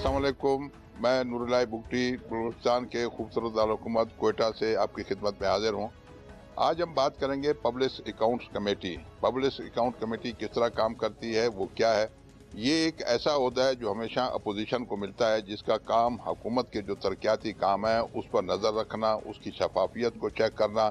अस्सलाम वालेकुम। मैं नूरुल्लाह बुगटी बलूचिस्तान के खूबसूरत दारुल-हुकूमत कोयटा से आपकी खिदमत में हाजिर हूँ। आज हम बात करेंगे public accounts committee. Public account committee किस तरह काम करती है, वो क्या है। ये एक ऐसा ओहदा है जो हमेशा अपोजिशन को मिलता है, जिसका काम हुकूमत के जो तरक्याती काम है उस पर नज़र रखना, उसकी शफाफियत को चेक करना,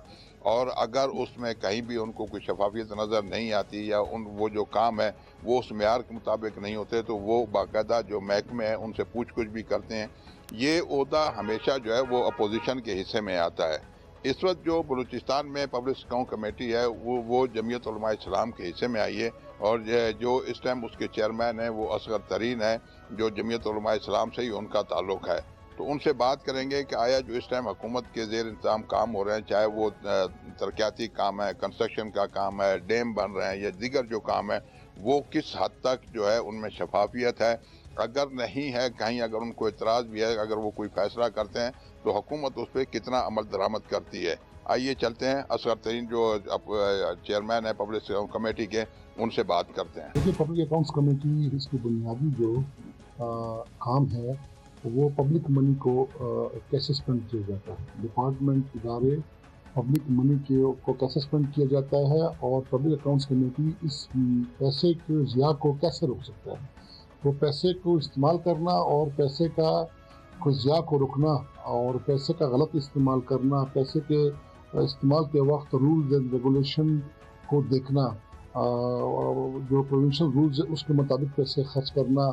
और अगर उसमें कहीं भी उनको कोई शफाफियत नज़र नहीं आती या वो जो काम है वो उस मेयार के मुताबिक नहीं होते, तो वो बाकायदा जो महकमे हैं उनसे पूछ कुछ भी करते हैं। ये ओहदा हमेशा जो है वो अपोजिशन के हिस्से में आता है। इस वक्त जो बलूचिस्तान में पब्लिक अकाउंट कमेटी है वो जमीयत उलमा इस्लाम के हिस्से में आई है, और जो इस टाइम उसके चेयरमैन हैं वो असगर तरीन है, जो जमीयत उलमा इस्लाम से ही उनका ताल्लुक है। तो उनसे बात करेंगे कि आया जो इस टाइम हुकूमत के ज़ेर इंतज़ाम काम हो रहे हैं, चाहे वो तरक्याती काम है, कंस्ट्रक्शन का काम है, डैम बन रहे हैं या दीगर जो काम है, वो किस हद तक जो है उनमें शफाफियत है। अगर नहीं है, कहीं अगर उनको इतराज़ भी है, अगर वो कोई फैसला करते हैं तो हुकूमत उस पर कितना अमल दरामद करती है। आइए चलते हैं, असगर तरीन जो चेयरमैन है पब्लिक अकाउंट कमेटी के, उनसे बात करते हैं। देखिए, पब्लिक अकाउंट्स कमेटी इसकी बुनियादी जो काम है वो पब्लिक मनी को कैसे स्पेंड किया जाता है, डिपार्टमेंट इदारे पब्लिक मनी को कैसे स्पेंड किया जाता है, और पब्लिक अकाउंट्स कमेटी इस पैसे के ज़िया को कैसे रोक सकता है। तो पैसे को इस्तेमाल करना और पैसे का ज़िया को रोकना और पैसे का गलत इस्तेमाल करना, पैसे के इस्तेमाल के वक्त रूल्स एंड रेगुलेशन को देखना, जो प्रोविंशियल रूल्स है उसके मुताबिक पैसे खर्च करना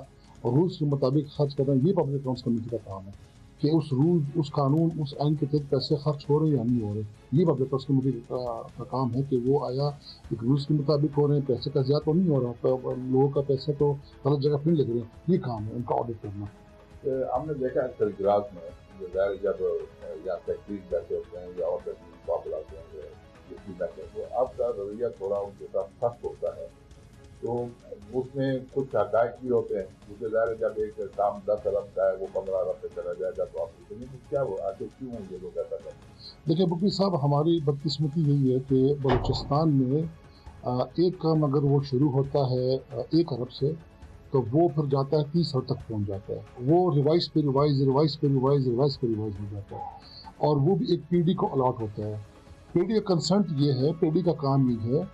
और रूल्स के मुताबिक खर्च करना, ये पब्लिक अकाउंट्स कमेटी का काम है कि उस रूल, उस कानून, उस आइन के तहत पैसे खर्च हो रहे हैं या नहीं हो रहे। ये पब्लिक अकाउंट्स कमेटी का काम है कि वो आया एक रूल्स के मुताबिक हो रहे हैं, पैसे का ज़्यादा तो नहीं हो रहा, लोगों का पैसा तो गलत जगह पर नहीं लग रहे हैं। ये काम है उनका, ऑडिट करना। हमने देखा अक्सर इजलास में जब या फैक्ट्रीज बैठे होते हैं या और पॉपुलर बैठे हैं, तो आपका रवैया थोड़ा उनके साथ सख्त होता है, तो उसमें कुछ हकायक भी होते हैं। क्योंकि ज़ाहिर जब एक काम 10 अरब का है वो 15 अरब पे चला जाएगा, तो आप पूछेंगे तो क्या वो आखिर क्यों ये लोग ऐसा करते हैं। देखिए बुकरी साहब, हमारी बदकिस्मती यही है कि बलूचिस्तान में एक काम अगर वो शुरू होता है 1 अरब से, तो वो फिर जाता है 30 अरब तक पहुंच जाता है। वो रिवाइज पे रिवाइज हो जाता है, और वो भी एक पीडी को अलॉट होता है। पीडी का कंसेंट ये है, पीडी का काम ये है,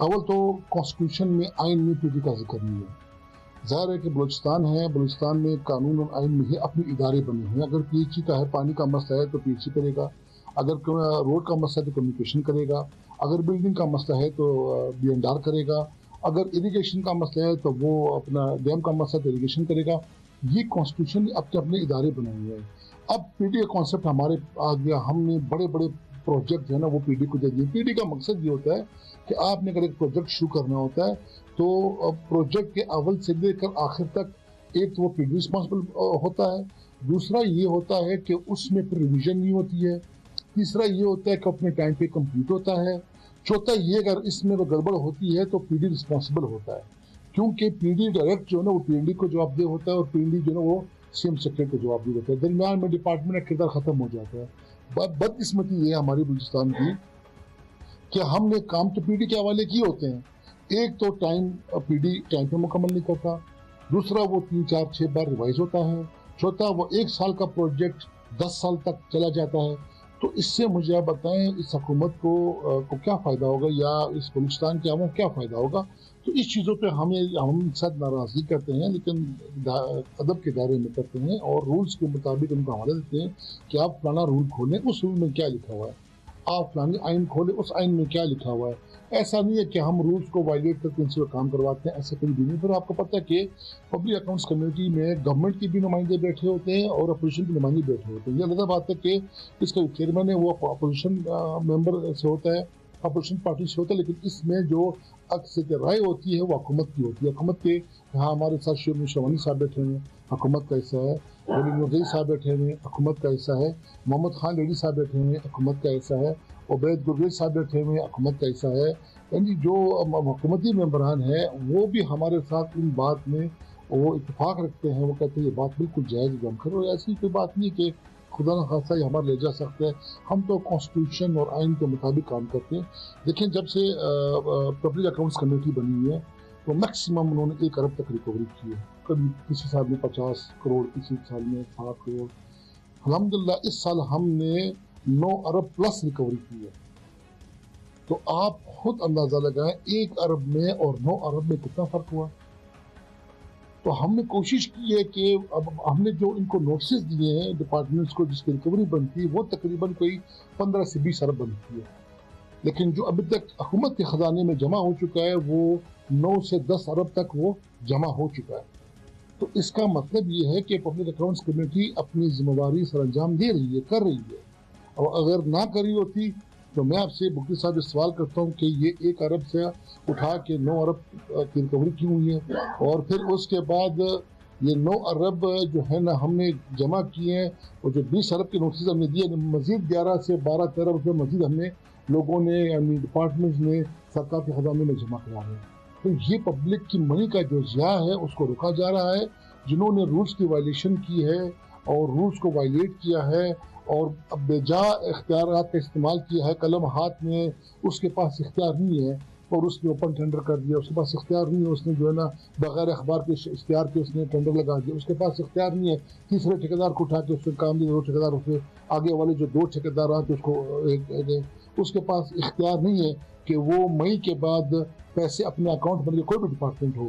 अव्वल तो कॉन्स्टिट्यूशन में, आइन में पीडी का जिक्र नहीं है। ज़ाहिर है कि बलूचिस्तान है, बलूचिस्तान में कानून और आइन में ही अपने इदारे बने हुए हैं। अगर पीएचई का है, पानी का मसला है तो पीएचई करेगा, अगर रोड का मसला है तो कम्युनिकेशन करेगा, अगर बिल्डिंग का मसला है तो बीएनआर करेगा, अगर इरिगेशन का मसला है तो वो अपना डैम का मसला तो इरिगेशन करेगा। ये कॉन्स्टिट्यूशन अपने अपने इदारे बनाए हुए हैं। अब पीडी का कॉन्सेप्ट हमारे आ गया, हमने बड़े बड़े प्रोजेक्ट है ना वो पीडी को दे दिए। पीडी का मकसद ये होता है कि आपने अगर एक प्रोजेक्ट शुरू करना होता है तो प्रोजेक्ट के अव्वल से लेकर आखिर तक एक तो वो पीडी रिस्पॉन्सिबल होता है, दूसरा ये होता है कि उसमें फिर रिविजन नहीं होती है, तीसरा ये होता है कि अपने टाइम पे कंप्लीट होता है, चौथा ये अगर इसमें वो गड़बड़ होती है तो पीडी रिस्पॉन्सिबल होता है, क्योंकि पीडी डायरेक्ट जो है ना वो पीडी को जवाबदेह होता है और पीडी जो है ना वो सीएम सेक्रेटरी को जवाबदेह होता है। दरमियान में डिपार्टमेंट का किरदार खत्म हो जाता है। बदकिस्मती ये है हमारी बलूचिस्तान की कि हमने काम तो पीडी के हवाले किए होते हैं। एक तो पीडी टाइम पे मुकम्मल नहीं करता, दूसरा वो 3, 4, 6 बार रिवाइज होता है, चौथा वो 1 साल का प्रोजेक्ट 10 साल तक चला जाता है। तो इससे मुझे आप बताएं इस हुकूमत को क्या फ़ायदा होगा, या इस बलूचिस्तान के आवाम को क्या फ़ायदा होगा। तो इस चीज़ों पे हम साथ नाराज़गी करते हैं, लेकिन अदब के दायरे में करते हैं और रूल्स के मुताबिक उनको हवाला देते हैं कि आप फलाना रूल खोलें, उस रूल में क्या लिखा हुआ है, आप फलानी आइन खोलें, उस आइन में क्या लिखा हुआ है। ऐसा नहीं है कि हम रूल्स को वायलेट करके इनसे काम करवाते हैं, ऐसा कहीं भी नहीं। फिर आपको पता है कि पब्लिक अकाउंट्स कमेटी में गवर्नमेंट के भी नुमाइंदे बैठे होते हैं और अपोजिशन के नुमाइंदे बैठे होते हैं। ये अलग बात है कि इसका चेयरमैन है वो अपोजिशन मेंबर से होता है, अपोजिशन पार्टी से होता है, लेकिन इसमें जो अक्सर राय होती है वो हुकूमत की होती है। हुकूमत के यहाँ हमारे साथ शेर शवानी साहब बैठे हुए हैं, हुकूमत का हिस्सा है, वली साहब बैठे हुए हैं, हुकूमत का हिस्सा है, मोहम्मद खान लेडी साहब बैठे हुए हैं, हुकूमत का हिस्सा है, उबैद गुरगेज साहब बैठे हुए हैं, हुकूमत का हिस्सा है। यानी जो हुकूमती मेंबरान है वो भी हमारे साथ इन बात में वो इत्तेफाक रखते हैं, वो कहते हैं ये बात बिल्कुल जायज़ जम करो। ऐसी कोई बात नहीं कि खुदा न खासा ये हमारे ले जा सकते हैं। हम तो कॉन्स्टिट्यूशन और आइन के मुताबिक काम करते हैं। देखें, जब से पब्लिक अकाउंट्स कमेटी बनी है تو میکسیمم انہوں نے 1 ارب تک ریکوری کی ہے. کبھی کسی سال میں 50 کروڑ، کسی سال میں 60 کروڑ. الحمدللہ اس سال ہم نے 9 ارب پلس ریکوری کی ہے. تو آپ خود اندازہ لگائیں 1 ارب میں اور 9 ارب میں کتنا فرق ہوا. تو ہم نے کوشش کی ہے کہ اب ہم نے جو ان کو نوٹسز دیے ہیں ڈپارٹمنٹس کو جس کی ریکوری بنتی ہے وہ تقریباً کوئی 15 سے 20 ارب بنتی ہے، لیکن جو ابھی تک حکومت کے خزانے میں جمع ہو چکا ہے وہ 9 سے 10 ارب تک وہ جمع ہو چکا ہے. تو اس کا مطلب یہ ہے کہ پبلک اکاؤنٹس کمیٹی اپنی ذمہ داری سر انجام دے رہی ہے، کر رہی ہے. اور اگر نہ کری ہوتی تو میں آپ سے بگٹی صاحب سوال کرتا ہوں کہ یہ 1 ارب سے اٹھا کے 9 ارب کی ریکوری کیوں ہوئی ہے، اور پھر اس کے بعد یہ 9 ارب جو ہے نا ہم نے جمع کیے ہیں، اور جو 20 ارب کے نوٹسز ہم نے دیے، مزید 11 سے 12-13 روپے مزید ہم نے لوگوں نے یعنی ڈپارٹمنٹ نے سرکار کے خزانے میں جمع کرا رہے ہیں. تو یہ پبلک کی منی کا جو ضیاع ہے اس کو روکا جا رہا ہے. جنہوں نے رولز کی وائلیشن کی ہے اور رولز کو وائلیٹ کیا ہے اور بے جا اختیارات کا استعمال کیا ہے، قلم ہاتھ میں اس کے پاس اختیار نہیں ہے اور اس نے اوپن ٹینڈر کر دیا، اس کے پاس اختیار نہیں ہے، اس نے جو ہے نا بغیر اخبار کے اشتہار کے اس نے ٹینڈر لگا دیا، اس کے پاس اختیار نہیں ہے تیسرے ٹھیکیدار کو اٹھا کے اس نے کام دیا، 2 ٹھیکیدار اسے آگے والے جو 2 ٹھیکیدار آتے اس کو اس کے پاس اختیار نہیں ہے کہ وہ مئی کے بعد پیسے اپنے اکاؤنٹ میں، کوئی بھی ڈپارٹمنٹ ہو،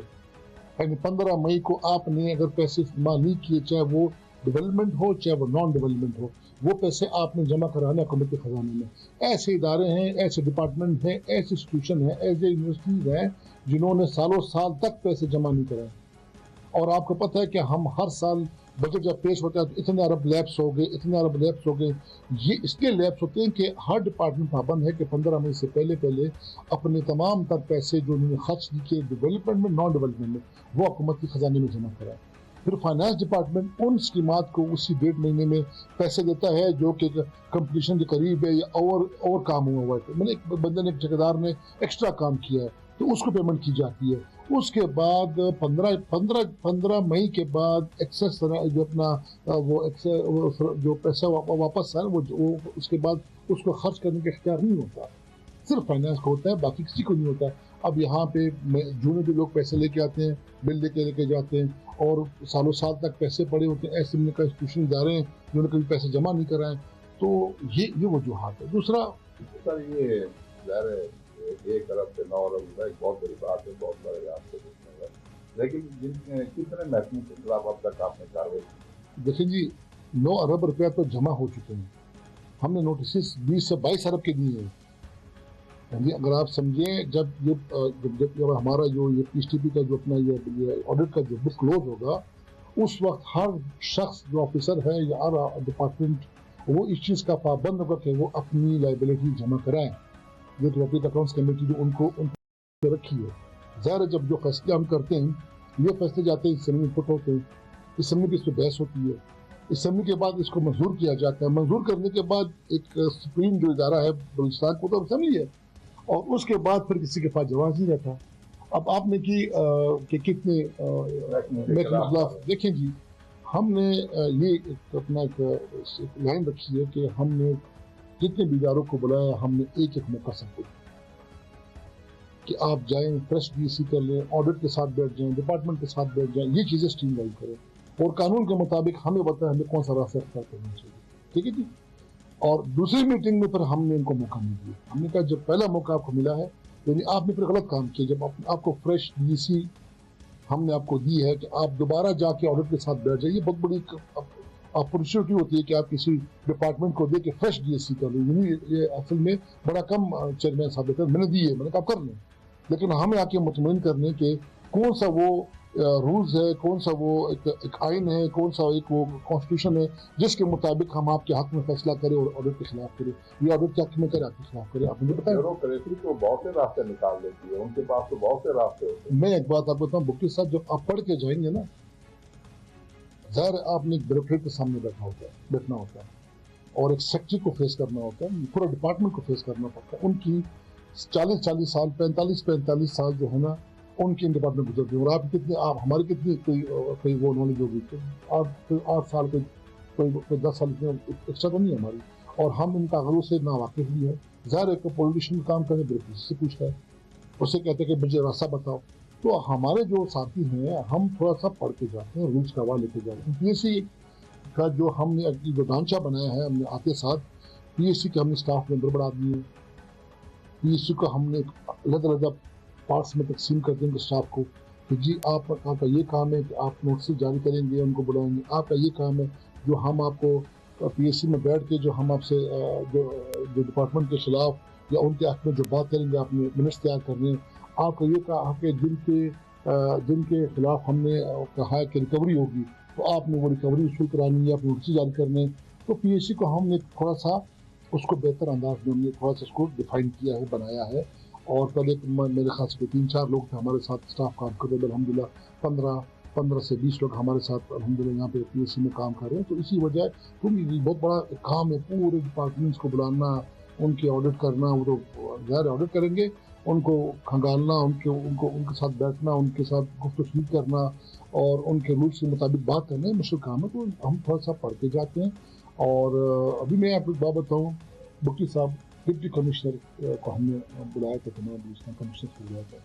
یعنی 15 مئی کو آپ نے اگر پیسے استعمال نہیں کیے، چاہے وہ ڈیولپمنٹ ہو چاہے وہ نان ڈیولپمنٹ ہو، وہ پیسے آپ نے جمع کرانے حکومت کے خزانے میں. ایسے ادارے ہیں، ایسے ڈپارٹمنٹ ہیں، ایسے انسٹیٹیوشن ہیں، ایسے یونیورسٹیز ہیں جنہوں نے سالوں سال تک پیسے جمع نہیں کرائے. اور آپ کو پتہ ہے کہ ہم ہر سال بجٹ جب پیش ہوتا ہے تو اتنے ارب لیپس ہو گئے، اتنے ارب لیپس ہو گئے. یہ اس لیے لیپس ہوتے ہیں کہ ہر ڈپارٹمنٹ پابند ہے کہ 15 مئی سے پہلے اپنے تمام تر پیسے جو انہوں نے خرچ کیے ڈیولپمنٹ میں، نان ڈیولپمنٹ میں، وہ حکومت کے خزانے میں جمع کرائے. پھر فائنانس ڈپارٹمنٹ ان اسکیمات کو اسی 1.5 مہینے میں پیسے دیتا ہے جو کہ کمپلیشن کے قریب ہے یا اور کام ہوا ہے. میں نے ایک بندے نے، ایک ٹھیکیدار نے ایکسٹرا کام کیا ہے تو اس کو پیمنٹ کی جاتی ہے. اس کے بعد 15 مئی کے بعد ایکسس جو اپنا وہ جو پیسہ واپس ہے وہ اس کے بعد اس کو خرچ کرنے کا اختیار نہیں ہوتا، صرف فائنانس کو ہوتا ہے، باقی کسی کو نہیں ہوتا. اب یہاں پہ جو بھی لوگ پیسے لے کے آتے ہیں، بل لے کے جاتے ہیں اور سالوں سال تک پیسے پڑے ہوتے ہیں. ایسے کا انسٹیٹیوشن ادارے ہیں جنہوں نے کبھی پیسے جمع نہیں کرائے. تو یہ وجوہات ہے. دوسرا سر یہ ظاہر ہے 1 ارب سے 9 ارب ایک بہت بڑی بات ہے، بہت بڑے آپ کو دیکھنے کا، لیکن کتنے محکموں کے خلاف اب تک آپ نے کاروائی کی؟ دیکھیں جی 9 ارب روپیہ تو جمع ہو چکے ہیں. ہم نے نوٹسز 20 سے 22 ارب کے دیے ہیں. یعنی اگر آپ سمجھیں جب ہمارا جو یہ پی ایس ٹی پی کا جو اپنا یہ آڈٹ کا جو بک کلوز ہوگا، اس وقت ہر شخص جو آفیسر ہے یا ہر ڈپارٹمنٹ وہ اس چیز کا پابند ہوگا کہ وہ اپنی لائبلٹی جمع کرائیں. یہ تو پبلک اکاؤنٹس کمیٹی جو ان کو رکھی ہے. ظاہر ہے جب جو فیصلے ہم کرتے ہیں یہ فیصلے جاتے ہیں اسمبلی میں پٹ ہوتے ہیں، اسمبلی کی اس پہ بحث ہوتی ہے، اسمبلی کے بعد اس کو منظور کیا جاتا ہے. منظور کرنے کے بعد ایک سپریم جو ادارہ ہے بلوچستان کو تو اسمبلی ہے، اور اس کے بعد پھر کسی کے پاس جواز نہیں رہتا. اب آپ نے کی کہ کتنے خلاف دیکھیں جی، ہم نے یہ اپنا ایک لائن رکھی ہے کہ ہم نے جتنے بھی اداروں کو بلایا ہم نے ایک موقع سب کو کہ آپ جائیں، فریش ڈی سی کر لیں، آڈٹ کے ساتھ بیٹھ جائیں، ڈپارٹمنٹ کے ساتھ بیٹھ جائیں، یہ چیزیں اسٹریم لائن کریں اور قانون کے مطابق ہمیں بتائیں ہمیں کون سا راستہ اختیار کرنا چاہیے. ٹھیک ہے جی. اور دوسری میٹنگ میں پھر ہم نے ان کو موقع نہیں دیا. ہم نے کہا جب پہلا موقع آپ کو ملا ہے یعنی آپ نے پھر غلط کام کیا. جب آپ کو فریش ڈی سی ہم نے آپ کو دی ہے کہ آپ دوبارہ جا کے آڈٹ کے ساتھ بیٹھ جائیں، یہ بہت بڑی اپرچونیٹی ہوتی ہے کہ آپ کسی ڈپارٹمنٹ کو دے کے فریش ڈی ایس سی کر لیں. یعنی یہ اصل میں بڑا کم چیئرمین صاحب ہے، میں نے دی ہے، میں نے کہا کر لیں، لیکن ہمیں آ کے مطمئن کرنے کہ کون سا وہ رولز ہے، کون سا وہ ایک آئین ہے، کون سا ایک وہ کانسٹیٹیوشن ہے جس کے مطابق ہم آپ کے حق میں فیصلہ کریں اور آڈٹ کے خلاف کریں. یہ آڈٹ کے حق میں کرے، آپ کے خلاف کرے. آپ مجھے بتائیں تو بہت سے راستے نکال لیتی ہے، ان کے پاس تو بہت سے راستے ہوتے ہیں. میں ایک بات آپ کو بتاؤں بکٹی صاحب، جب آپ پڑھ کے جائیں گے نا، ظاہر آپ نے ایک بیوروکریٹ کے سامنے بیٹھنا ہوتا ہے اور ایک سیکٹری کو فیس کرنا ہوتا ہے، پورا ڈپارٹمنٹ کو فیس کرنا پڑتا ہے. ان کی 40 سال 45 سال جو ہے نا ان کی ڈپارٹمنٹ گزرتی ہے. اور آپ ہماری کتنی کوئی وہ نالج ہوگی، 8 سال کوئی 10 سال ایکسٹرا تو نہیں ہے ہماری، اور ہم ان کاغذوں سے ناواقف بھی ہیں. ظاہر ہے کہ پولیٹیشین کام کرنے بیوروکریسی سے پوچھتا ہے، اسے کہتے ہیں کہ مجھے راستہ بتاؤ. تو ہمارے جو ساتھی ہیں ہم تھوڑا سا پڑھ کے جاتے ہیں، رولس کا حوالہ لے کے جاتے ہیں. پی ایس سی کا جو ہم نے جو ڈھانچہ بنایا ہے ہم نے آتے ساتھ پی ایس سی کے ہم نے اسٹاف ممبر بڑھا دیے. پی ایس سی کو ہم نے الگ الگ پارٹس میں تقسیم کر دیں گے اسٹاف کو کہ جی آپ کا یہ کام ہے کہ آپ نوٹس جاری کریں گے، ان کو بلائیں گے. آپ کا یہ کام ہے جو ہم آپ کو پی ایس سی میں بیٹھ کے جو ہم آپ سے جو ڈپارٹمنٹ کے خلاف یا ان کے حق میں جو بات کریں گے، آپ نے منٹس تیار کرنے. آپ کا یہ کہا کہ جن کے خلاف ہم نے کہا ہے کہ ریکوری ہوگی تو آپ نے وہ ریکوری ایشو کرانی ہے، آپ نوٹس جاری کرنے. تو پی ایس سی کو ہم نے تھوڑا سا اس کو بہتر انداز میں ہم نے تھوڑا سا اس کو ڈیفائن کیا ہے، بنایا ہے. اور پہلے میرے خیال سے 3-4 لوگ تھے ہمارے ساتھ اسٹاف کام کر رہے ہیں. الحمدللہ 15 سے 20 لوگ ہمارے ساتھ الحمدللہ یہاں پہ پی ایس سی میں کام کر رہے ہیں. تو اسی وجہ کیونکہ بہت بڑا کام ہے پورے ڈپارٹمنٹس کو بلانا، ان کے آڈٹ کرنا. وہ تو غیر آڈٹ کریں گے، ان کو کھنگالنا، ان کے ساتھ بیٹھنا، ان کے ساتھ گفت و شنید کرنا اور ان کے رولس کے مطابق بات کرنا مشکل کام ہے. تو ہم تھوڑا سا پڑھ کے جاتے ہیں. اور ابھی میں آپ کو ایک بات بتاؤں، بکی صاحب ڈپٹی کمشنر کو ہم نے بلایا تھا، تمام بلوچستان کمشنر کو بلایا تھا.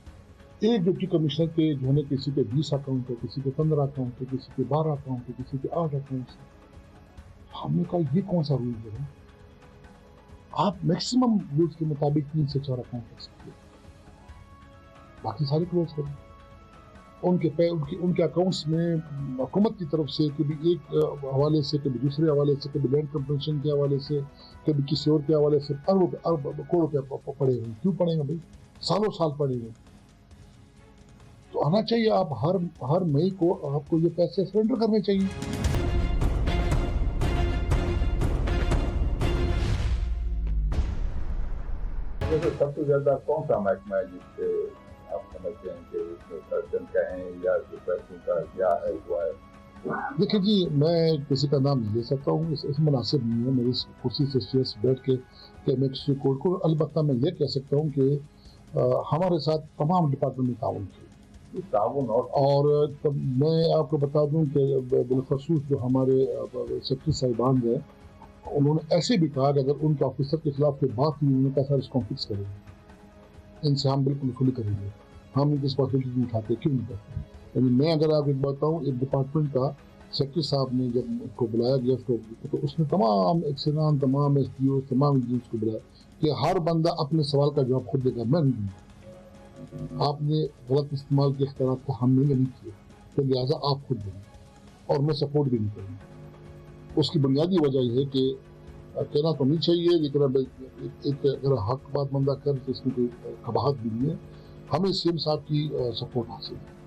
ایک ڈپٹی کمشنر کے جو ہے نا کسی کے 20 اکاؤنٹ ہے، کسی کے 15 اکاؤنٹ ہے، کسی کے 12 اکاؤنٹ ہے، کسی کے 8 اکاؤنٹ ہے. ہم نے کہا یہ کون سا رول ہے؟ آپ میکسیمم رولس کے مطابق 3 سے 4 اکاؤنٹ رکھ سکتے ہیں، باقی سارے کلوز کریں. ان کے اکاؤنٹس میں حکومت کی طرف سے کبھی ایک حوالے سے، کبھی دوسرے حوالے سے، کبھی لینڈ کمپنسیشن کے حوالے سے، کبھی کسی اور کے حوالے سے ارب کروڑ روپے پڑے ہوئے. کیوں پڑے گا بھائی؟ سالوں سال پڑے ہوئے. تو آنا چاہیے، آپ ہر مئی کو آپ کو یہ پیسے سرنڈر کرنے چاہیے. ویسے سب سے زیادہ کون سا محکمہ ہے جس سے آپ سمجھتے ہیں کہ اس میں کرپشن کہیں یا پیسوں کا کیا ہے ہوا ہے؟ دیکھیں جی، میں کسی کا نام نہیں لے سکتا ہوں، اس مناسب نہیں ہے میری کرسی سے چیئر سے بیٹھ کے کہ میں کسی کورٹ کو. البتہ میں یہ کہہ سکتا ہوں کہ ہمارے ساتھ تمام ڈپارٹمنٹ میں تعاون کیا. تعاون اور میں آپ کو بتا دوں کہ بالخصوص جو ہمارے سیکرٹری صاحبان ہیں، انہوں نے ایسے بھی کہا کہ اگر ان کے آفیسر کے خلاف کوئی بات ہوئی، انہوں نے کہا سر اس کو فکس کریں گے، ان سے ہم بالکل فلی کریں گے، ہم ان کی رسپانسبلٹی نہیں اٹھاتے. کیوں نہیں کرتے؟ یعنی میں اگر آپ ایک بتاؤں، ایک ڈپارٹمنٹ کا سیکرٹری صاحب نے جب اس کو بلایا گیا تو اس نے تمام ایکسنان، تمام ایس ڈی او، تمام انجینئرز کو بلایا کہ ہر بندہ اپنے سوال کا جواب خود دے گا، میں نہیں دوں گا. آپ نے غلط استعمال کے اختیارات کو ہم نے نہیں کیے، تو لہٰذا آپ خود دیں گے اور میں سپورٹ بھی نہیں کروں گا. اس کی بنیادی وجہ یہ ہے کہ کہنا تو نہیں چاہیے لیکن اب اگر حق بات بندہ کر تو اس میں کوئی قباحت بھی نہیں ہے. ہمیں سی ایم صاحب کی سپورٹ حاصل ہے.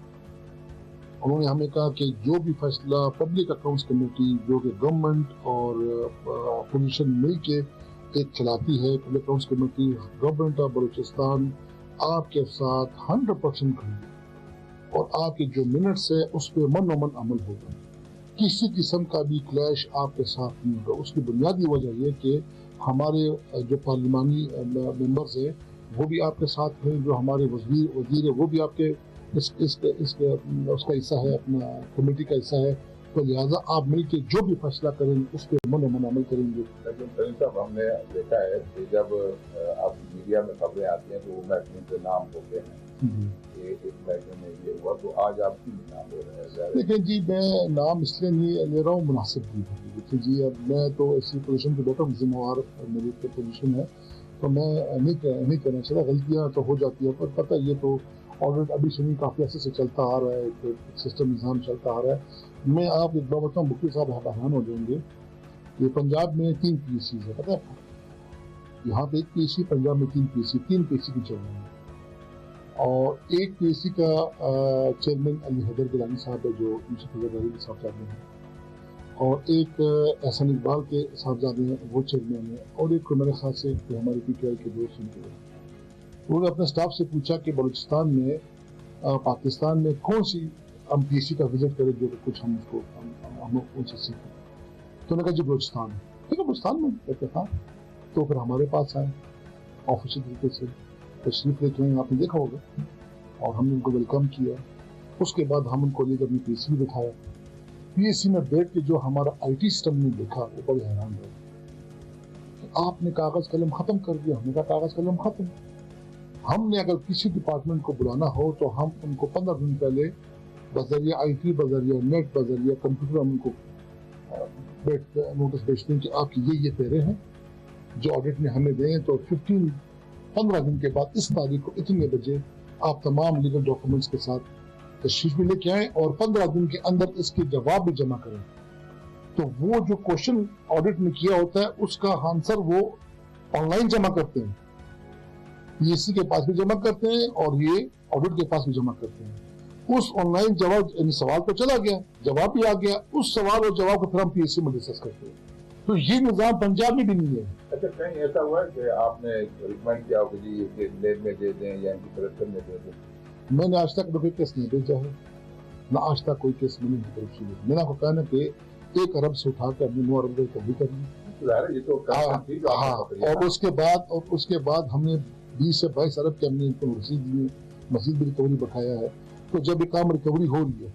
انہوں نے ہمیں کہا کہ جو بھی فیصلہ پبلک اکاؤنٹس کمیٹی جو کہ گورنمنٹ اور اپوزیشن مل کے ایک چلاتی ہے، public accounts committee, government of Balochistan آپ کے ساتھ 100% کھڑی ہے اور آپ کے جو منٹس ہے اس پہ من و من عمل ہوگا. کسی قسم کا بھی کلیش آپ کے ساتھ نہیں ہوگا. اس کی بنیادی وجہ یہ کہ ہمارے جو پارلیمانی ممبرز ہیں وہ بھی آپ کے ساتھ ہیں، جو ہمارے وزیر ہے وہ بھی آپ کے اس کا حصہ ہے، اپنا کمیٹی کا حصہ ہے. تو لہٰذا آپ مل کے جو بھی فیصلہ کریں گے اس پہ من و من عمل کریں گے. لیکن سلیم صاحب ہم نے دیکھا ہے کہ جب آپ میڈیا میں خبریں آتی ہیں تو وہ محکمے کے نام ہوتے ہیں کہ اس محکمے میں یہ ہوا، تو آج آپ کی نام ہو رہے ہیں. لیکن جی میں نام اس لیے نہیں لے رہا ہوں، مناسب نہیں ہے. دیکھیے جی اب میں تو ایسی پوزیشن پہ بیٹھا ہوں، ذمہ وار میری پوزیشن ہے، تو میں نہیں کہنا چاہتا. غلطیاں تو ہو جاتی ہیں، پر پتہ یہ تو آڈٹ ابھی سنی کافی عرصے سے چلتا آ رہا ہے، ایک سسٹم نظام چلتا آ رہا ہے. میں آپ ایک بات بتاؤں، بکری صاحب حیران ہو جائیں گے کہ پنجاب میں 3 پی ایس سیز ہے. پتہ ہے یہاں پہ 1 پی ایس سی، پنجاب میں 3 پی ایس سی کی چل رہی ہیں. اور ایک پی ایس سی کا چیئرمین علی حیدر گیلانی صاحب ہے جو صاحبزادے ہیں، اور ایک احسن اقبال کے صاحبزادے ہیں وہ چیئرمین ہیں، اور ایک میرے خیال سے ہمارے پی ٹی آئی کے دوست ہیں. انہوں نے اپنے اسٹاف سے پوچھا کہ بلوچستان میں پاکستان میں کون سی ہم پی ایس سی کا وزٹ کریں جو کچھ ہم ان سے سیکھیں. تو انہوں نے کہا جی بلوچستان ہے. ٹھیک ہے بلوچستان میں کہتے ہاں. تو پھر ہمارے پاس آئے آفیشیل طریقے سے تشریف لے کے آپ نے دیکھا ہوگا، اور ہم نے ان کو ویلکم کیا. اس کے بعد ہم ان کو لے کر اپنی پی ایس سی میں بٹھایا. پی ایس سی میں بیٹھ کے جو ہمارا آئی ٹی سسٹم نے دیکھا وہ بڑے حیران رہے. آپ نے کاغذ قلم ختم کر دیا. ہم نے کہا کاغذ قلم ختم. ہم نے اگر کسی ڈپارٹمنٹ کو بلانا ہو تو ہم ان کو 15 دن پہلے بذریعہ IT بذریعہ نیٹ بذریعہ کمپیوٹر ہم ان کو نوٹس بھیجتے ہیں کہ آپ کی یہ پیرے ہیں جو آڈٹ میں ہمیں دیں، تو 15 دن کے بعد اس تاریخ کو اتنے بجے آپ تمام لیگل ڈاکومنٹس کے ساتھ تشریف بھی لے کے آئیں اور 15 دن کے اندر اس کے جواب بھی جمع کریں. تو وہ جو کوشچن آڈٹ میں کیا ہوتا ہے اس کا آنسر وہ آن لائن جمع کرتے ہیں، ESC کے پاس بھی جمع کرتے ہیں اور یہ آڈٹ کے پاس بھی جمع کرتے ہیں. اس آن لائن جواب سوال تو چلا گیا، جواب بھی آ گیا، اس سوال اور جواب کو پھر ہم PSC میں ڈسکس کرتے ہیں. تو یہ نظام پنجاب میں بھی نہیں ہے. اچھا، کہیں ایسا ہوا ہے کہ آپ نے ریکمینڈ کیا ہو کہ جی یہ لیب میں دے دیں یا ان کی کرپشن میں دے دیں؟ میں نے آج تک کوئی کیس نہیں بھیجا ہے، نہ آج تک کوئی کیس میں نے کرپشن میں. میں نے آپ کو کہا نا کہ 1 ارب سے اٹھا کر 9 ارب تک کبھی کر لی. یہ تو کرپشن تھی جو آپ نے پکڑی ہے. اور اس کے بعد ہم نے 20 سے 22 ارب کے ہم نے ان کو رسید دی، مزید بھی ریکوری بٹھایا ہے. تو جب یہ کام ریکوری ہو رہی ہے،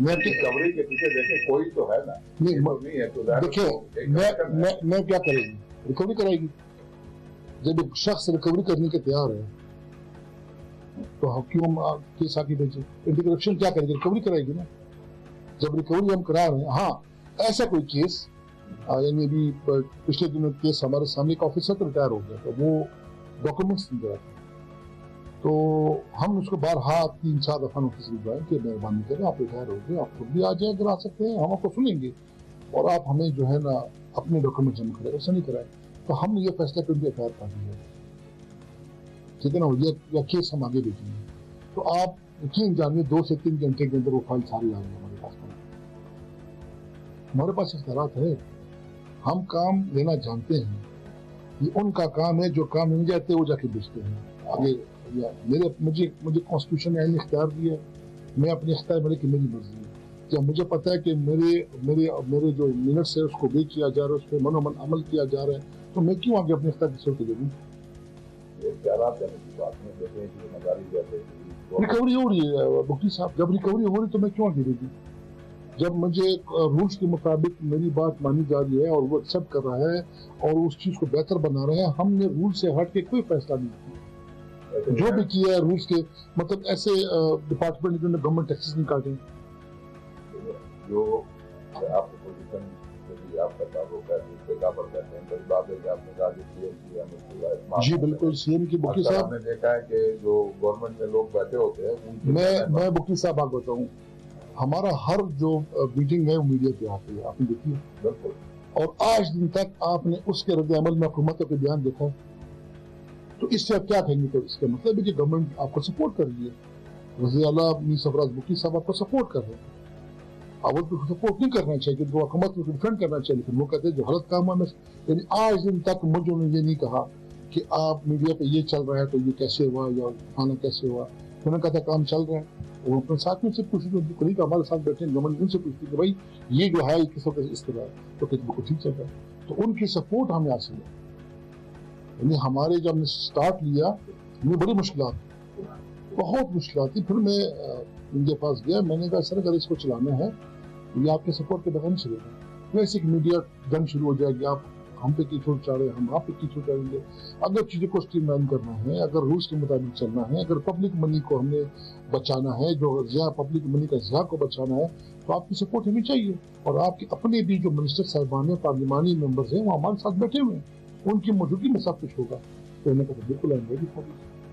ریکوری کے پیچھے دیکھیں کوئی تو ہے نا، نہیں ہے تو دیکھیں میں کیا کرے گی، ریکوری کرائے گی. جب ایک شخص ریکوری کرنے کے تیار ہے تو کیوں ہم کیس آگے بھیجیں؟ اینٹی کرپشن کیا کرے گی؟ ریکوری کرائے گی نا. جب ریکوری ہم کرا رہے ہیں، ہاں ایسا کوئی کیس یعنی ابھی پچھلے دنوں کیس ہمارے سامنے ایک آفیسر تو ریٹائر ہو گیا تو وہ ڈاکومنٹس نہیں کراتے، تو ہم اس کو بارہا 3-4 دفعہ نوٹس بھجوائیں کہ مہربانی کریں آپ ریٹائر ہو گئے، آپ خود بھی آ جائیں اگر آ سکتے ہیں، ہم آپ کو سنیں گے اور آپ ہمیں جو ہے نا اپنے ڈاکومنٹ جمع کریں. ایسا نہیں کرائے تو ہم نے یہ فیصلہ کر کے FIR کر دیا، ٹھیک ہے نا، یا کیس ہم آگے بھیجیں گے. تو آپ یقین جانیے 2 سے 3 گھنٹے کے اندر وہ فائل ساری آ گئی ہمارے پاس. ہمارے پاس اختیارات ہے، ہم کام لینا جانتے ہیں. یہ ان کا کام ہے جو کام نہیں جاتے وہ جا کے بیچتے ہیں آگے. مجھے کانسٹیٹیوشن نے اختیار دیا، میں اپنے اختیار میں کہ میری مرضی ہے. جب مجھے پتا ہے کہ میرے جو منٹس ہے اس کو بیچ کیا جا رہا ہے، اس پہ منومن عمل کیا جا رہا ہے، تو میں کیوں آگے اپنے اختیار کی صورت دے دوں؟ ریکوری ہو رہی ہے بخٹی صاحب، جب ریکوری ہو رہی تو میں کیوں آگے دے دوں؟ جب مجھے رولس کے مطابق میری بات مانی جا رہی ہے اور وہ ایکسپٹ کر رہا ہے اور اس چیز کو بہتر بنا رہے ہیں، ہم نے رول سے ہٹ کے کوئی فیصلہ نہیں کیا. جو بھی کیا ہے رولس کے مطلب ایسے ڈپارٹمنٹ جنہوں نے گورنمنٹ ٹیکسز نہیں کاٹے، جو آپ کو پوزیشن آپ کا تعلق ہے اس پہ کابر کرتے ہیں. بڑی بات ہے کہ آپ نے کہا کہ CM کی ہمیں جی بالکل CM کی بخٹی صاحب. ہم نے دیکھا ہے کہ جو گورنمنٹ میں لوگ بیٹھے ہوتے ہیں میں بخٹی صاحب آپ بتاؤں، ہمارا ہر جو میٹنگ ہے وہ میڈیا پہ آتی ہے، آپ نے دیکھی ہے. بالکل. اور آج دن تک آپ نے اس کے رد عمل میں حکومت کا بیان دیکھا ہے. تو اس سے آپ کیا کہیں گے؟ تو اس کا مطلب ہے کہ گورنمنٹ آپ کو سپورٹ کر رہی ہے. وزیر اعلیٰ میر سرفراز بخٹی صاحب آپ کو سپورٹ کر رہے ہیں. اول کو سپورٹ نہیں کرنا چاہیے، کہ حکومت کو ڈیفینڈ کرنا چاہیے، لیکن وہ کہتے ہیں جو غلط کام ہے. یعنی آج دن تک مجھے انہوں نے یہ نہیں کہا کہ آپ میڈیا پہ یہ چل رہا ہے تو یہ کیسے ہوا یا کھانا کیسے ہوا. انہوں نے کہا تھا کام چل رہا ہے. وہ اپنے ساتھیوں سے پوچھتے جو کلیگ ہمارے ساتھ بیٹھے ہیں گورنمنٹ ان سے پوچھتی کہ بھائی یہ جو ہے کس وقت اس طرح ہے تو کتنے کو ٹھیک چل رہا ہے. تو ان کی سپورٹ ہمیں حاصل ہے. یعنی ہمارے جب نے سٹارٹ لیا یہ بڑی مشکلات، بہت مشکلات تھی. پھر میں ان کے پاس گیا، میں نے کہا سر اگر اس کو چلانا ہے یہ آپ کے سپورٹ کے بغیر نہیں چلے گا. ویسے کہ میڈیا جنگ شروع ہو جائے گی، آپ ہم پہ کی چھوٹ چاہ رہے ہیں، ہم آپ پہ کی چھوٹ چاہیں گے. اگر چیزوں کو اسٹریم لائن کرنا ہے، اگر رولس کے مطابق چلنا ہے، اگر پبلک منی کو ہم نے بچانا ہے، جو ضیاع پبلک منی کا ضیاع کو بچانا ہے، تو آپ کی سپورٹ ہمیں چاہیے. اور آپ کے اپنے بھی جو منسٹر صاحبان ہیں، پارلیمانی ممبرز ہیں، وہ ہمارے ساتھ بیٹھے ہوئے ہیں، ان کی موجودگی میں سب کچھ ہوگا. تو انہوں نے کہا بالکل آئیں گے،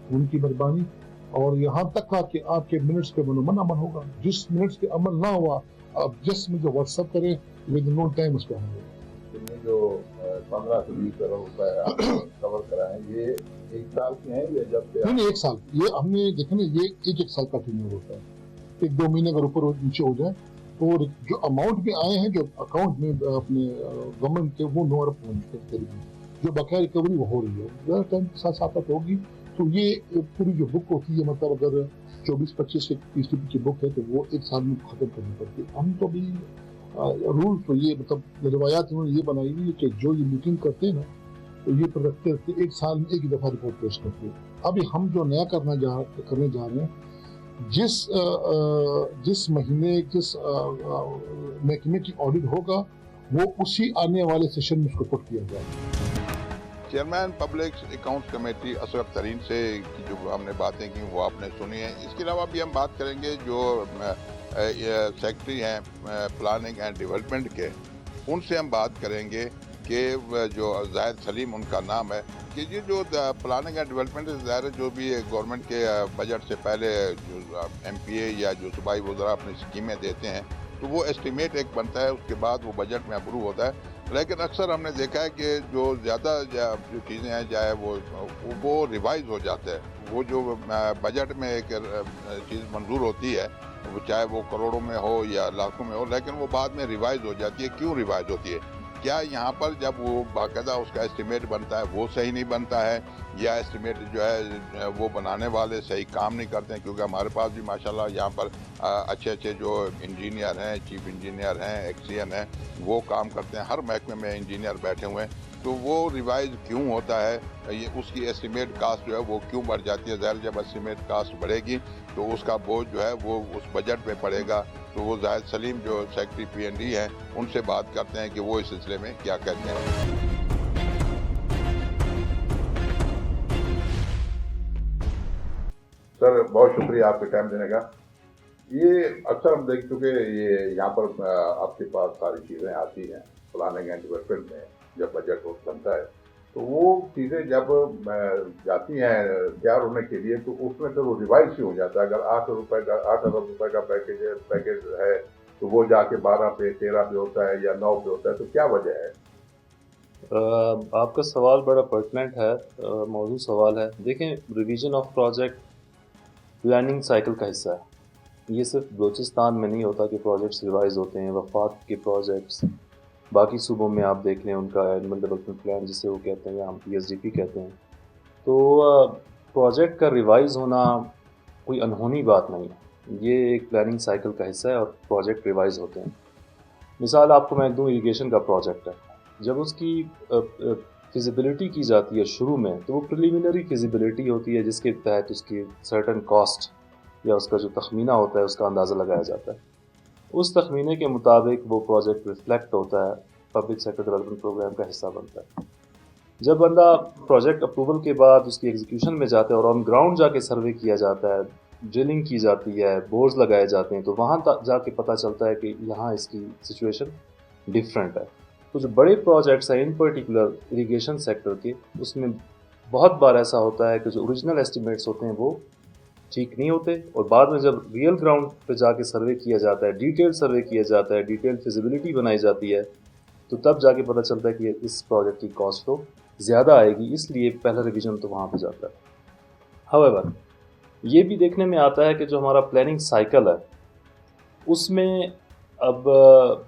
ان کی مہربانی. اور یہاں تک کہا کہ آپ کے منٹس پہ منومن عمل ہوگا. جس منٹس پہ عمل نہ ہوا آپ جس میں جو واٹس ایپ کریں ود نو ٹائم اس پہ ہم نے جو 15 سے 20 کروڑ روپے کور کرائے ہیں، یہ 1 سال کے ہیں یا جب سے؟ نہیں 1 سال. یہ ہم نے دیکھا نا، یہ 1 سال کا ٹینیور ہوتا ہے. 1-2 مہینے اگر اوپر نیچے ہو جائے تو جو اماؤنٹ میں آئے ہیں جو اکاؤنٹ میں اپنے گورنمنٹ کے وہ 9 ارب کے قریب ہیں. جو بقایا ریکوری وہ ہو رہی ہے، زیادہ ٹائم کے ساتھ ساتھ ہوگی. تو یہ پوری جو بک ہوتی ہے، مطلب اگر 24-25% کی بک ہے تو وہ 1 سال میں ختم کرنی پڑتی ہے. ہم تو بھی رول تو یہ مطلب روایات انہوں نے یہ بنائی ہوئی ہے کہ جو یہ میٹنگ کرتے ہیں نا تو یہ پر رکھتے 1 سال میں 1 دفعہ رپورٹ پیش کرتے ہیں. ابھی ہم جو نیا کرنے جا رہے ہیں، جس مہینے جس محکمے کی آڈٹ ہوگا وہ اسی آنے والے سیشن میں اس کو پٹ کیا جائے. Chairman public accounts committee Ashraf तरीन से की जो हमने बातें की वो आपने सुनी है। इसके अलावा भी हम बात करेंगे जो सेक्रेटरी हैं प्लानिंग एंड डेवलपमेंट के, उनसे हम बात करेंगे कि जो जाहिद सलीम उनका नाम है कि ये जो प्लानिंग एंड डेवलपमेंट ज़ाहिर जो भी गवर्नमेंट के बजट से पहले जो MPA या जो सूबाई वज़रा अपनी स्कीमें देते हैं तो वो एस्टीमेट एक बनता है, उसके बाद वो बजट में अप्रूव होता है। लेकिन अक्सर हमने देखा है कि जो ज़्यादा जो चीज़ें हैं चाहे वो रिवाइज हो जाता है। वो जो बजट में एक चीज़ मंजूर होती है वो चाहे वो करोड़ों में हो या लाखों में हो, लेकिन वो बाद में रिवाइज हो जाती है। क्यों रिवाइज होती है? क्या यहाँ पर जब वो बाकायदा उसका एस्टीमेट बनता है वो सही नहीं बनता है, या एस्टीमेट जो है वो बनाने वाले सही काम नहीं करते हैं? क्योंकि हमारे पास भी माशाल्लाह यहाँ पर अच्छे जो इंजीनियर हैं, चीफ इंजीनियर हैं, एक्सीएन हैं, वो काम करते हैं। हर महकमे में इंजीनियर बैठे हुए हैं, तो वो रिवाइज क्यों होता है? ये उसकी एस्टीमेट कास्ट जो है वो क्यों बढ़ जाती है? ज़ाहिर जब एस्टीमेट कास्ट बढ़ेगी तो उसका बोझ जो है वो उस बजट पे पड़ेगा। तो वो जाहिद सलीम जो सेक्रेटरी PND हैं उनसे बात करते हैं कि वो इस सिलसिले में क्या कहते हैं। सर बहुत शुक्रिया आपके टाइम देने का। ये अक्सर हम देख चुके ये यहाँ पर आपके पास सारी चीज़ें आती हैं प्लानिंग एंड डेवलपमेंट में, जब बजट बनता है तो वो चीज़ें जब जाती हैं तैयार होने के लिए तो उसमें से वो रिवाइज ही हो जाता है। अगर 8 अरब रुपए का पैकेज है तो वो जाके 12 पे 13 पे होता है या 9 पे होता है, तो क्या वजह है? आपका सवाल बड़ा पर्टिनेंट है, मौजूद सवाल है। देखें, revision of project planning cycle का हिस्सा है। ये सिर्फ बलूचिस्तान में नहीं होता कि प्रोजेक्ट्स रिवाइज होते हैं। वफाक के प्रोजेक्ट्स बाकी सूबों में आप देख लें, उनका एनुअल डेवलपमेंट प्लान जिसे वो कहते हैं या हम PSDP कहते हैं, तो प्रोजेक्ट का रिवाइज होना कोई अनहोनी बात नहीं है। ये एक प्लानिंग साइकिल का हिस्सा है और प्रोजेक्ट रिवाइज होते हैं। मिसाल आपको मैं दूँ, इरिगेशन का प्रोजेक्ट है, जब उसकी फिजिबिलिटी की जाती है शुरू में तो वो प्रिलिमिनरी फिजिबिलिटी होती है जिसके तहत उसकी सर्टन कॉस्ट या उसका जो तखमीना होता है उसका अंदाज़ा लगाया जाता है। उस तखमीने के मुताबिक वो प्रोजेक्ट रिफ्लेक्ट होता है, पब्लिक सेक्टर डेवलपमेंट प्रोग्राम का हिस्सा बनता है। जब बंदा प्रोजेक्ट अप्रूवल के बाद उसकी एग्जीक्यूशन में जाता है और ऑन ग्राउंड जाके सर्वे किया जाता है, ड्रिलिंग की जाती है, बोर्स लगाए जाते हैं, तो वहाँ जाके पता चलता है कि यहाँ इसकी सिचुएशन डिफरेंट है। तो जो बड़े प्रोजेक्ट्स हैं इन पर्टिकुलर इरिगेशन सेक्टर के, उसमें बहुत बार ऐसा होता है कि जो ओरिजिनल एस्टिमेट्स होते हैं वो ठीक नहीं होते, और बाद में जब रियल ग्राउंड पे जाके सर्वे किया जाता है, डिटेल सर्वे किया जाता है, डिटेल फिजिबिलिटी बनाई जाती है, तो तब जाके पता चलता है कि इस प्रोजेक्ट की कॉस्ट तो ज़्यादा आएगी, इसलिए पहला रिवीजन तो वहाँ पे जाता है। हाउएवर, ये भी देखने में आता है कि जो हमारा प्लानिंग साइकिल है उसमें अब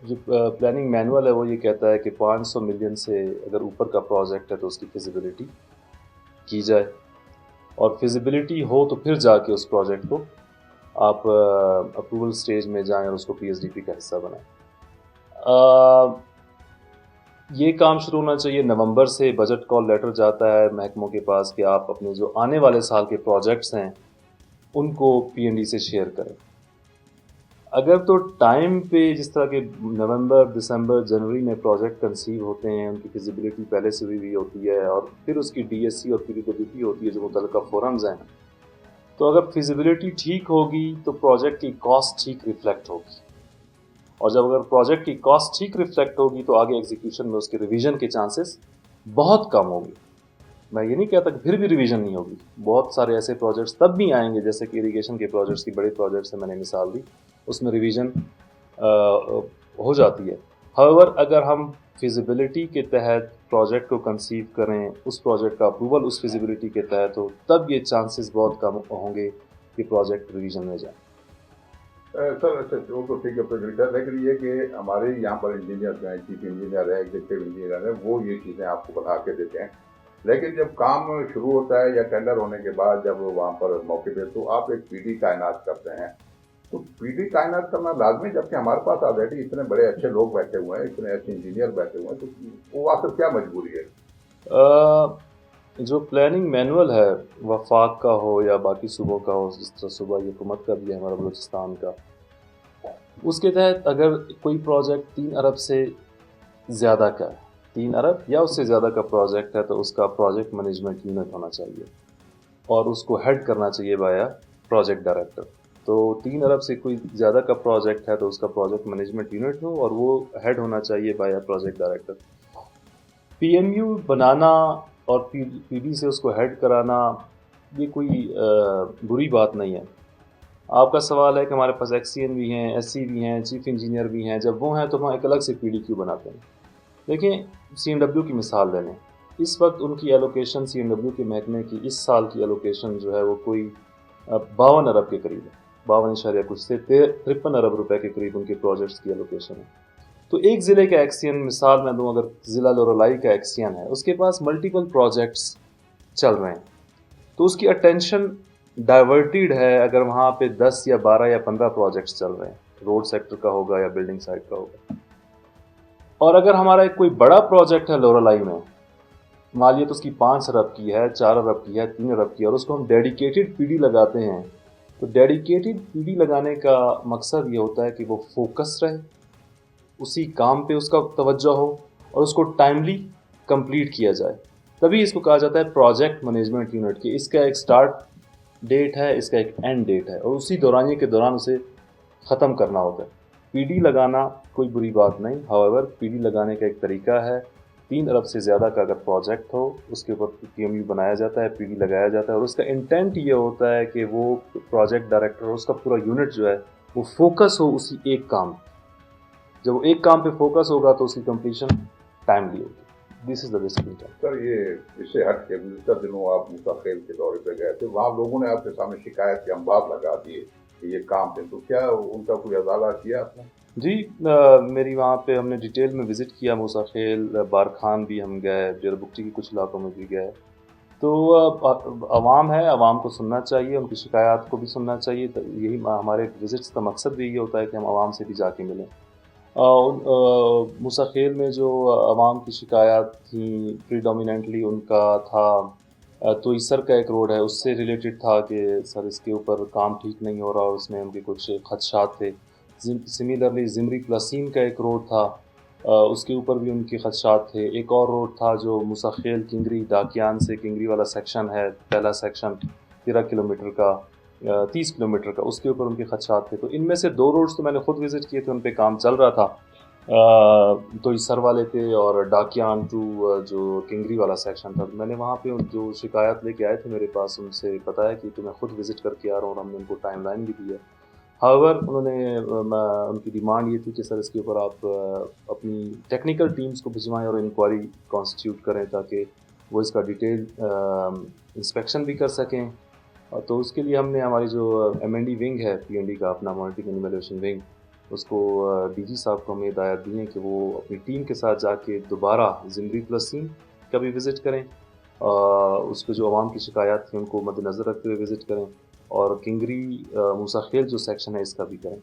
जो प्लानिंग मैनुअल है वो ये कहता है कि 500 मिलियन से अगर ऊपर का प्रोजेक्ट है तो उसकी फिजिबिलिटी की जाए, और फिजिबिलिटी हो तो फिर जाके उस प्रोजेक्ट को आप अप्रूवल स्टेज में जाएं और उसको PSDP का हिस्सा बनाएं। ये काम शुरू होना चाहिए नवंबर से। बजट कॉल लेटर जाता है महकमों के पास कि आप अपने जो आने वाले साल के प्रोजेक्ट्स हैं उनको PND से शेयर करें। अगर तो टाइम पे जिस तरह के नवंबर, दिसंबर, जनवरी में प्रोजेक्ट कंसीव होते हैं, उनकी फिजिबिलिटी पहले से भी होती है और फिर उसकी DSC और PWP होती है जो मुतल्लिका फोरम्स हैं, तो अगर फिजिबिलिटी ठीक होगी तो प्रोजेक्ट की कॉस्ट ठीक रिफ्लेक्ट होगी, और जब अगर प्रोजेक्ट की कॉस्ट ठीक रिफ्लेक्ट होगी तो आगे एग्जीक्यूशन में उसके रिवीजन के चांसेस बहुत कम होंगे। मैं ये नहीं कहता कि फिर भी रिवीजन नहीं होगी, बहुत सारे ऐसे प्रोजेक्ट्स तब भी आएंगे, जैसे कि इरिगेशन के प्रोजेक्ट्स की बड़े प्रोजेक्ट्स से मैंने मिसाल दी, उसमें रिवीजन हो जाती है। हाउएवर, अगर हम फिजिबिलिटी के तहत प्रोजेक्ट को कंसीव करें, उस प्रोजेक्ट का अप्रूवल उस फिजिबिलिटी के तहत हो, तब ये चांसेस बहुत कम होंगे कि प्रोजेक्ट रिवीजन में जाए। सर वो तो ठीक है, लेकिन ये कि हमारे यहाँ पर इंजीनियर हैं, चीफ इंजीनियर है, एग्जीक्यूटिव इंजीनियर है, वो ये चीज़ें आपको बता के देते हैं, लेकिन जब काम शुरू होता है या टेंडर होने के बाद जब वहाँ पर मौके पे तो आप एक PD तैनात करते हैं, तो PD तैनात करना लाजमी, जबकि हमारे पास ऑलरेडी इतने बड़े अच्छे लोग बैठे हुए हैं, इतने अच्छे इंजीनियर बैठे हुए हैं, तो वो आखिर क्या मजबूरी है? जो प्लानिंग मैनुअल है, वफाक का हो या बाकी सूबों का हो, जिस तरह सूबाई हुकूमत का भी है हमारा बलूचिस्तान का, उसके तहत अगर कोई प्रोजेक्ट 3 अरब से ज़्यादा का है 3 अरब या उससे ज़्यादा का प्रोजेक्ट है तो उसका प्रोजेक्ट मैनेजमेंट यूनिट होना चाहिए और उसको हेड करना चाहिए बाया प्रोजेक्ट डायरेक्टर। तो 3 अरब से कोई ज़्यादा का प्रोजेक्ट है तो उसका प्रोजेक्ट मैनेजमेंट यूनिट हो और वो हेड होना चाहिए बाया प्रोजेक्ट डायरेक्टर। PMU बनाना और PD से उसको हेड कराना ये कोई बुरी बात नहीं है। आपका सवाल है कि हमारे पास XCN भी हैं, SC भी हैं, चीफ इंजीनियर भी हैं, जब वो हैं तो हम एक अलग से PD क्यों बनाते हैं? देखें, CNW की मिसाल ले लें। इस वक्त उनकी एलोकेशन CNW के महकमे की इस साल की एलोकेशन जो है वो कोई 52 अरब के करीब है, 52 कुछ से 53 अरब रुपए के करीब उनके प्रोजेक्ट्स की एलोकेशन है। तो एक ज़िले का XCN मिसाल मैं दूँ, अगर ज़िला लोरलाई का XCN है, उसके पास मल्टीपल प्रोजेक्ट्स चल रहे हैं, तो उसकी अटेंशन डाइवर्टेड है अगर वहाँ पे 10 या 12 या 15 प्रोजेक्ट्स चल रहे हैं, रोड सेक्टर का होगा या बिल्डिंग साइट का होगा। और अगर हमारा एक कोई बड़ा प्रोजेक्ट है लोरलाई में, मालियत उसकी 5 अरब की है, 4 अरब की है, 3 अरब की है, और उसको हम डेडिकेटेड PD लगाते हैं, तो डेडिकेटेड PD लगाने का मकसद ये होता है कि वो फोकस रहे, उसी काम पे उसका तवज्जो हो और उसको टाइमली कंप्लीट किया जाए। तभी इसको कहा जाता है प्रोजेक्ट मैनेजमेंट यूनिट की। इसका एक स्टार्ट डेट है, इसका एक एंड डेट है और उसी दौरानिए के दौरान उसे ख़त्म करना होता है। PD लगाना कोई बुरी बात नहीं, हाउएवर PD लगाने का एक तरीका है। 3 अरब से ज़्यादा का अगर प्रोजेक्ट हो उसके ऊपर PMU बनाया जाता है, PD लगाया जाता है और उसका इंटेंट ये होता है कि वो प्रोजेक्ट डायरेक्टर उसका पूरा यूनिट जो है वो फोकस हो उसी एक काम। जब वो एक काम पे फोकस होगा तो उसकी कंप्लीशन टाइमली होगी। This is the basic intent. Sir, ये इससे हट के गुज़िश्ता दिनों आप मुसाखेल के दौरे पे गए थे, वहाँ लोगों ने आपके सामने शिकायत के अंबार लगा दिए कि ये काम थे, तो क्या उनका कोई अदाला किया आपने? जी, मेरी वहाँ पे हमने डिटेल में विज़िट किया, मुसाखेल, बारखान भी हम गए, डेरबुक्टी के कुछ इलाकों में भी गए। तो अवाम है, अवाम को सुनना चाहिए, उनकी शिकायत को भी सुनना चाहिए। तो यही हमारे विज़िट्स का मकसद भी ये होता है कि हम अवाम से भी जाके मिलें। मुसाखेल में जो अवाम की शिकायत थी प्रीडोमिनेंटली उनका था तो इसर का एक रोड है उससे रिलेटेड था कि सर इसके ऊपर काम ठीक नहीं हो रहा और उसमें उनके कुछ खदशात थे। सिमिलरली ज़िमरी प्लसीन का एक रोड था, उसके ऊपर भी उनके खदशात थे। एक और रोड था जो मुसाखेल किंगरी डाकियान से किंगरी वाला सेक्शन है, पहला सेक्शन 13 किलोमीटर का 30 किलोमीटर का, उसके ऊपर उनके खदशात थे। तो इनमें से 2 रोड्स तो मैंने ख़ुद विज़िट किए थे, उन पे काम चल रहा था। तो इसर वाले थे और डाकियान टू जो किंगरी वाला सेक्शन था। मैंने वहाँ पे जो शिकायत लेके आए थे मेरे पास उनसे बताया कि तो मैं ख़ुद विज़िट करके आ रहा हूँ और हमने उनको टाइम लाइन भी दी है। हाउएवर उन्होंने उनकी डिमांड ये थी कि सर इसके ऊपर आप अपनी टेक्निकल टीम्स को भिजवाएँ और इंक्वायरी कॉन्स्टिट्यूट करें ताकि वो इसका डिटेल इंस्पेक्शन भी कर सकें। तो उसके लिए हमने हमारी जो M&D विंग है PND का, अपना मॉनिटरिंग एंड इवैल्यूएशन विंग, उसको DG साहब को हमें हिदायत दी है कि वो अपनी टीम के साथ जाके दोबारा ज़िमरी प्लसीन का भी विज़िट करें, उस पर जो आवाम की शिकायत थी उनको मद्देनज़र रखते हुए विज़िट करें और किंगरी मुसाखेल जो सेक्शन है इसका भी करें।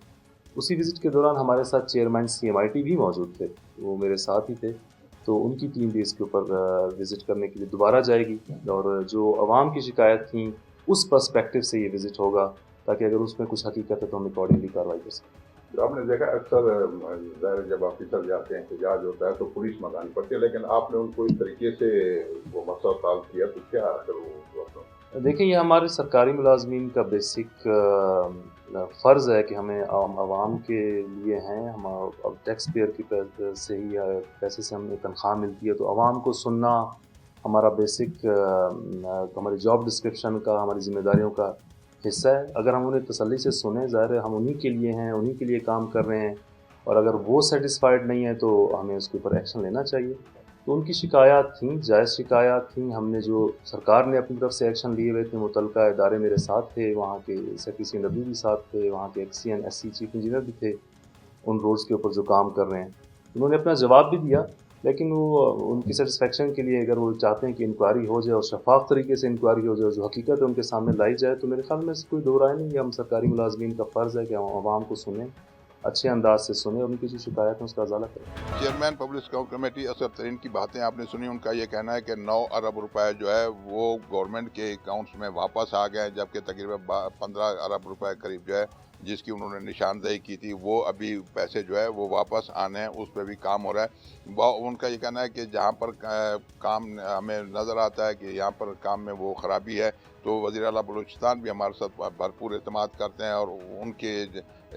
उसी विज़िट के दौरान हमारे साथ चेयरमैन CMIT भी मौजूद थे, वो मेरे साथ ही थे। तो उनकी टीम भी इसके ऊपर विज़िट करने के लिए दोबारा जाएगी और जो आवाम की शिकायत थी उस पर्सपेक्टिव से ये विज़िट होगा ताकि अगर उसमें कुछ हकीकत है तो हम अकॉर्डिंगली कार्रवाई कर सकें। तो आपने देखा अक्सर जब ऑफिसर जाते हैं, एहतजाज होता है तो पुलिस मंगानी पड़ती है, लेकिन आपने उनको इस तरीके से वो मसला सॉल्व किया, तो क्या अगर वो देखिए, ये हमारे सरकारी मुलाजमीन का बेसिक फ़र्ज़ है कि हमें आवाम के लिए हैं, हम अब टैक्स पेयर की से ही पैसे से हमें तनख्वाह मिलती है, तो आवाम को सुनना हमारा बेसिक हमारी जॉब डिस्क्रिप्शन का, हमारी ज़िम्मेदारियों का हिस्सा है। अगर हम उन्हें तसल्ली से सुने, ज़ाहिर है हम उन्हीं के लिए हैं, उन्हीं के लिए काम कर रहे हैं और अगर वो सेटिस्फाइड नहीं है तो हमें उसके ऊपर एक्शन लेना चाहिए। तो उनकी शिकायत थी, जायज़ शिकायत थी, हमने जो सरकार ने अपनी तरफ से एक्शन लिए हुए थे, मुतल्लिका इदारे मेरे साथ थे, वहाँ के CNW भी साथ थे, वहाँ के XCN SC चीफ इंजीनियर भी थे उन रोड्स के ऊपर जो काम कर रहे हैं। उन्होंने अपना जवाब भी दिया, लेकिन वो उनकी सेटिस्फेक्शन के लिए अगर वो चाहते हैं कि इंक्वायरी हो जाए और शफाफ तरीके से इंक्वायरी हो जाए, जो हकीकत है उनके सामने लाई जाए, तो मेरे ख्याल में कोई दो राय नहीं है। हम सरकारी मुलाजमीन का फ़र्ज़ है कि हम आवाम को सुनें, अच्छे अंदाज से सुने और उनकी जो शिकायत है उसका अजाला करें। चेयरमैन पब्लिक अकाउंट कमेटी असर तरीन की बातें आपने सुनी। उनका ये कहना है कि 9 अरब रुपए जो है वो गवर्नमेंट के अकाउंट्स में वापस आ गए, जबकि तकरीबन 15 अरब रुपए करीब जो है जिसकी उन्होंने निशानदेही की थी, वो अभी पैसे जो है वो वापस आने हैं, उस पर भी काम हो रहा है। उनका ये कहना है कि जहाँ पर काम हमें नज़र आता है कि यहाँ पर काम में वो ख़राबी है, तो वज़ीर आला बलूचिस्तान भी हमारे साथ भरपूर एतमाद करते हैं, और उनके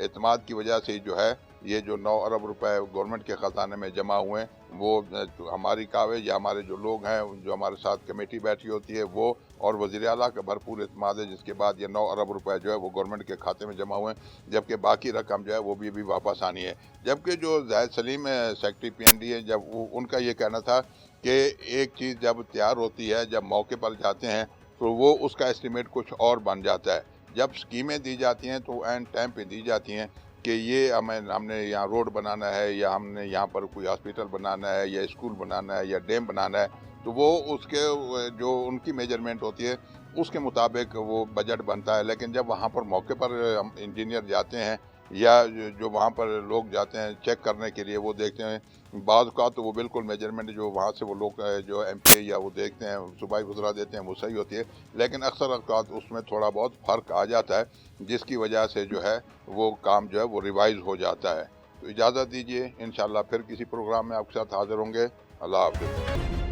एतमाद की वजह से जो है ये जो 9 अरब रुपए गवर्नमेंट के ख़जाने में जमा हुए हैं, वो हमारी कावेज या हमारे जो लोग हैं, जो हमारे साथ कमेटी बैठी होती है, वो और वज़ीर आला का भरपूर एतमाद है, जिसके बाद ये 9 अरब रुपए जो है वो गवर्नमेंट के खाते में जमा हुए हैं, जबकि बाकी रकम जो है वो भी वापस आनी है। जबकि जो जाहिद सलीम सेक्रेटरी PND है, जब उनका ये कहना था कि एक चीज़ जब तैयार होती है, जब मौके पर जाते हैं, तो वो उसका एस्टीमेट कुछ और बन जाता है। जब स्कीमें दी जाती हैं तो एंड टाइम पे दी जाती हैं कि ये हमने यहाँ रोड बनाना है, या हमने यहाँ पर कोई हॉस्पिटल बनाना है, या स्कूल बनाना है, या डैम बनाना है, तो वो उसके जो उनकी मेजरमेंट होती है उसके मुताबिक वो बजट बनता है। लेकिन जब वहाँ पर मौके पर हम इंजीनियर जाते हैं, या जो वहाँ पर लोग जाते हैं चेक करने के लिए, वो देखते हैं बाज़ का तो वो बिल्कुल मेजरमेंट जो वहाँ से वो लोग जो MP या वो देखते हैं, सूबाई वज़रा देते हैं, वो सही होती है। लेकिन अक्सर औक़ात उसमें थोड़ा बहुत फ़र्क आ जाता है, जिसकी वजह से जो है वो काम जो है वो रिवाइज़ हो जाता है। तो इजाज़त दीजिए, इंशाअल्लाह फिर किसी प्रोग्राम में आपके साथ हाज़िर होंगे। अल्लाह हाफ़िज़।